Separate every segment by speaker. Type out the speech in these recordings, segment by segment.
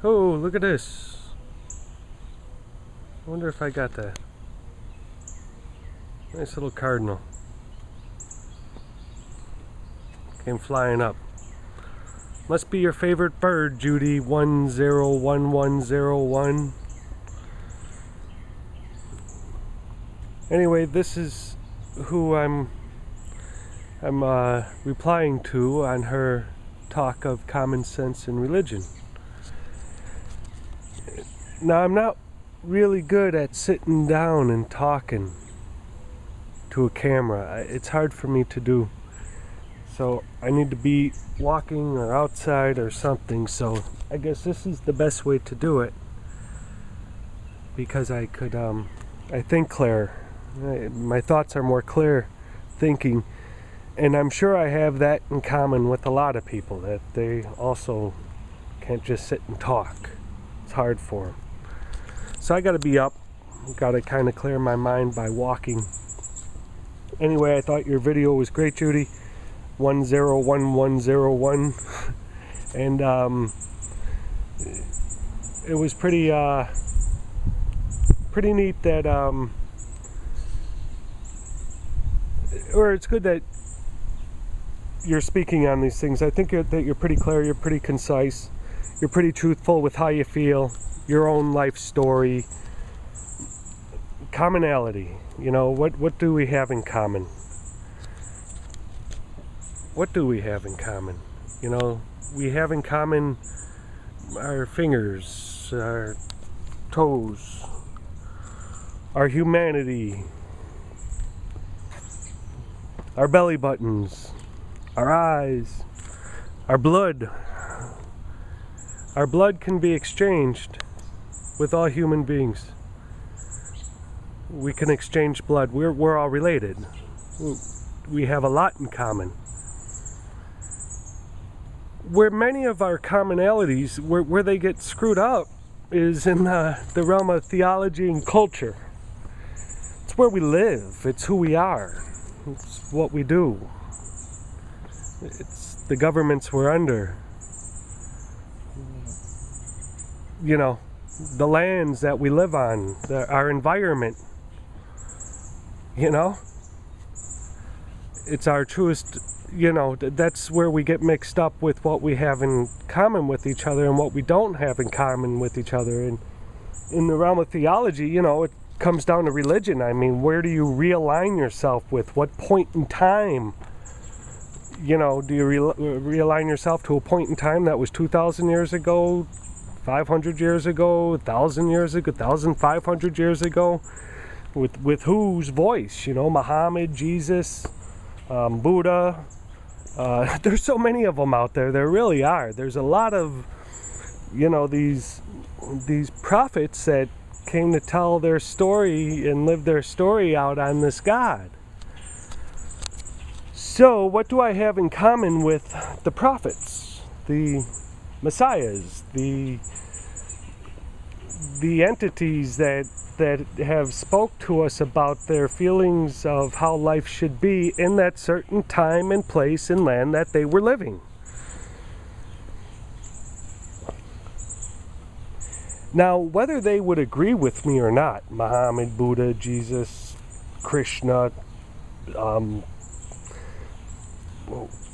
Speaker 1: Oh, look at this. I wonder if I got that. Nice little cardinal. Came flying up. Must be your favorite bird, Judy101101. Anyway, this is who I'm replying to on her talk of common sense and religion. Now, I'm not really good at sitting down and talking to a camera. It's hard for me to do. So I need to be walking or outside or something. So I guess this is the best way to do it, because I could, I think clearer. My thoughts are more clear thinking. And I'm sure I have that in common with a lot of people, that they also can't just sit and talk. It's hard for them. So I got to be up. Got to kind of clear my mind by walking. Anyway, I thought your video was great, Judy. 101101. And it was pretty neat that or it's good that you're speaking on these things. I think that you're pretty clear, you're pretty concise, you're pretty truthful with how you feel, your own life story, commonality. You know, what do we have in common? What do we have in common? You know, we have in common our fingers, our toes, our humanity, our belly buttons, our eyes, our blood. Our blood can be exchanged with all human beings. We can exchange blood. We're all related. We have a lot in common. Where many of our commonalities, where they get screwed up, is in the realm of theology and culture. It's where we live. It's who we are. It's what we do. It's the governments we're under. You know, the lands that we live on, our environment. You know? It's our truest, you know, that's where we get mixed up with what we have in common with each other and what we don't have in common with each other. And in the realm of theology, you know, it comes down to religion. I mean, where do you realign yourself with? What point in time? You know, do you realign yourself to a point in time that was 2,000 years ago, 500 years ago, 1,000 years ago, 1,500 years ago? With whose voice? You know, Muhammad, Jesus, Buddha. There's so many of them out there. There really are. There's a lot of, you know, these prophets that came to tell their story and live their story out on this God. So what do I have in common with the prophets, the messiahs, the entities that have spoke to us about their feelings of how life should be in that certain time and place and land that they were living? Now, whether they would agree with me or not, Muhammad, Buddha, Jesus, Krishna,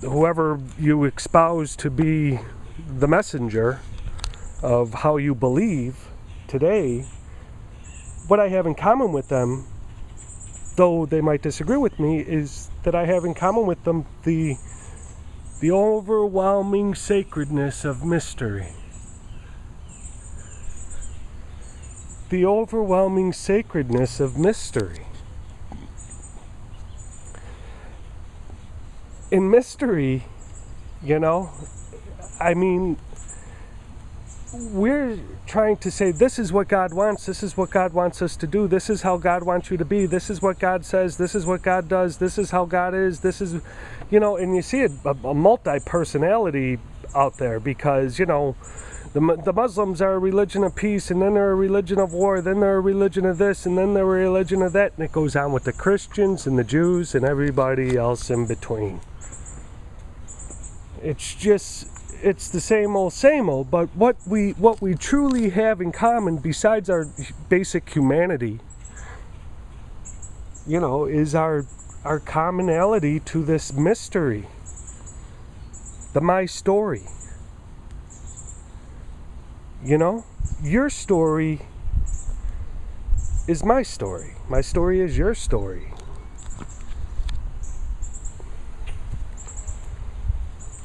Speaker 1: whoever you espouse to be the messenger of how you believe today, what I have in common with them, though they might disagree with me, is that I have in common with them the overwhelming sacredness of mystery. The overwhelming sacredness of mystery. In mystery, you know, I mean, we're trying to say, this is what God wants, this is what God wants us to do, this is how God wants you to be, this is what God says, this is what God does, this is how God is, this is, you know, and you see a multi-personality out there, because, you know, the Muslims are a religion of peace, and then they're a religion of war, then they're a religion of this, and then they're a religion of that, and it goes on with the Christians and the Jews and everybody else in between. It's just, it's the same old, but what we truly have in common, besides our basic humanity, you know, is our commonality to this mystery, the my story. You know, your story is my story. My story is your story.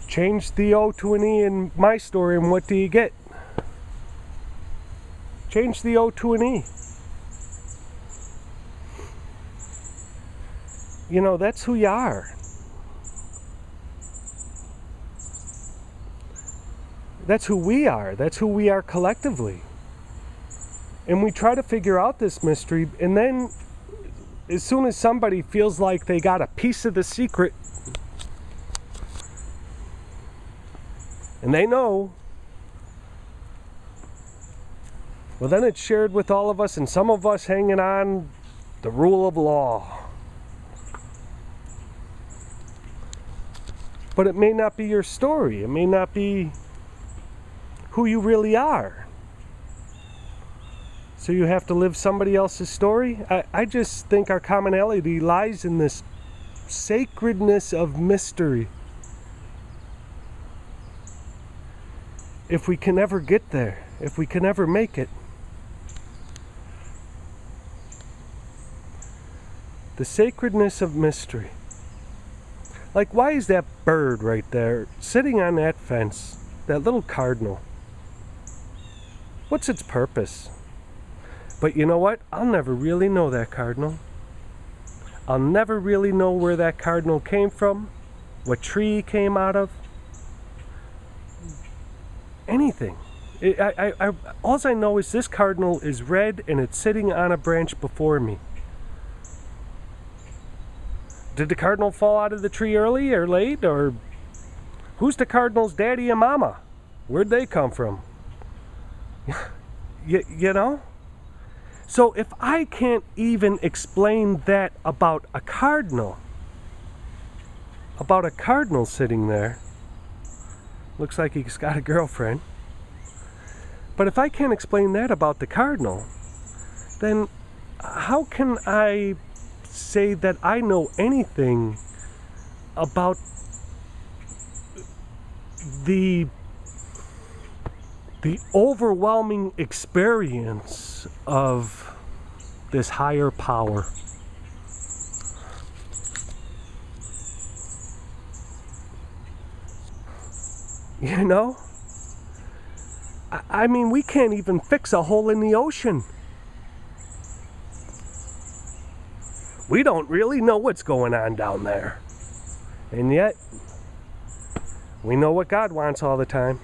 Speaker 1: Change the O to an E in my story, and what do you get? Change the O to an E. You know, that's who you are. That's who we are. That's who we are collectively. And we try to figure out this mystery, and then as soon as somebody feels like they got a piece of the secret, and they know, well, then it's shared with all of us, and some of us hanging on the rule of law. But it may not be your story. It may not be who you really are. So you have to live somebody else's story? I just think our commonality lies in this sacredness of mystery. If we can ever get there, if we can ever make it. The sacredness of mystery. Like, why is that bird right there sitting on that fence, that little cardinal? What's its purpose? But you know what? I'll never really know that cardinal. I'll never really know where that cardinal came from, what tree he came out of. Anything. All I know is this cardinal is red and it's sitting on a branch before me. Did the cardinal fall out of the tree early or late? Or who's the cardinal's daddy and mama? Where'd they come from? You know? So if I can't even explain that about a cardinal sitting there, looks like he's got a girlfriend. But if I can't explain that about the cardinal, then how can I say that I know anything about the overwhelming experience of this higher power? You know? I mean, we can't even fix a hole in the ocean. We don't really know what's going on down there. And yet, we know what God wants all the time.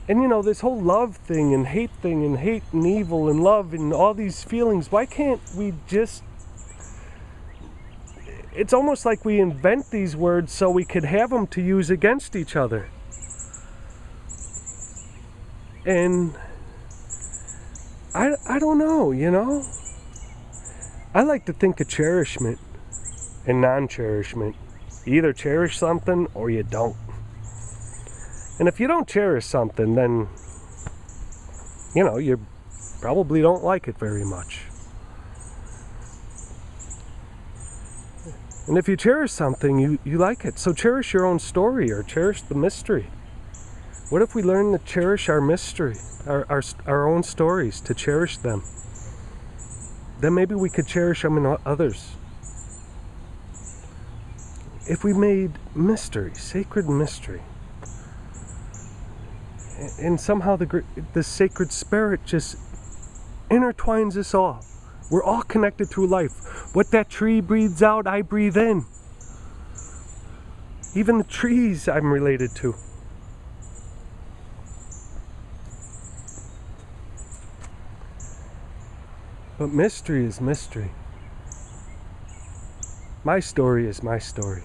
Speaker 1: And you know, this whole love thing and hate and evil and love and all these feelings, why can't we just... It's almost like we invent these words so we could have them to use against each other. And I don't know, you know? I like to think of cherishment and non-cherishment. You either cherish something or you don't. And if you don't cherish something, then, you know, you probably don't like it very much. And if you cherish something, you like it. So cherish your own story, or cherish the mystery. What if we learn to cherish our mystery, our own stories, to cherish them? Then maybe we could cherish them in others. If we made mystery, sacred mystery, and somehow the sacred spirit just intertwines us all. We're all connected through life. What that tree breathes out, I breathe in. Even the trees I'm related to. But mystery is mystery. My story is my story.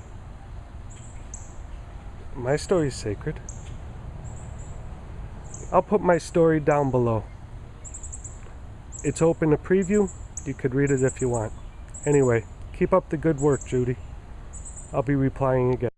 Speaker 1: My story is sacred. I'll put my story down below. It's open to preview. You could read it if you want. Anyway, keep up the good work, Judy. I'll be replying again.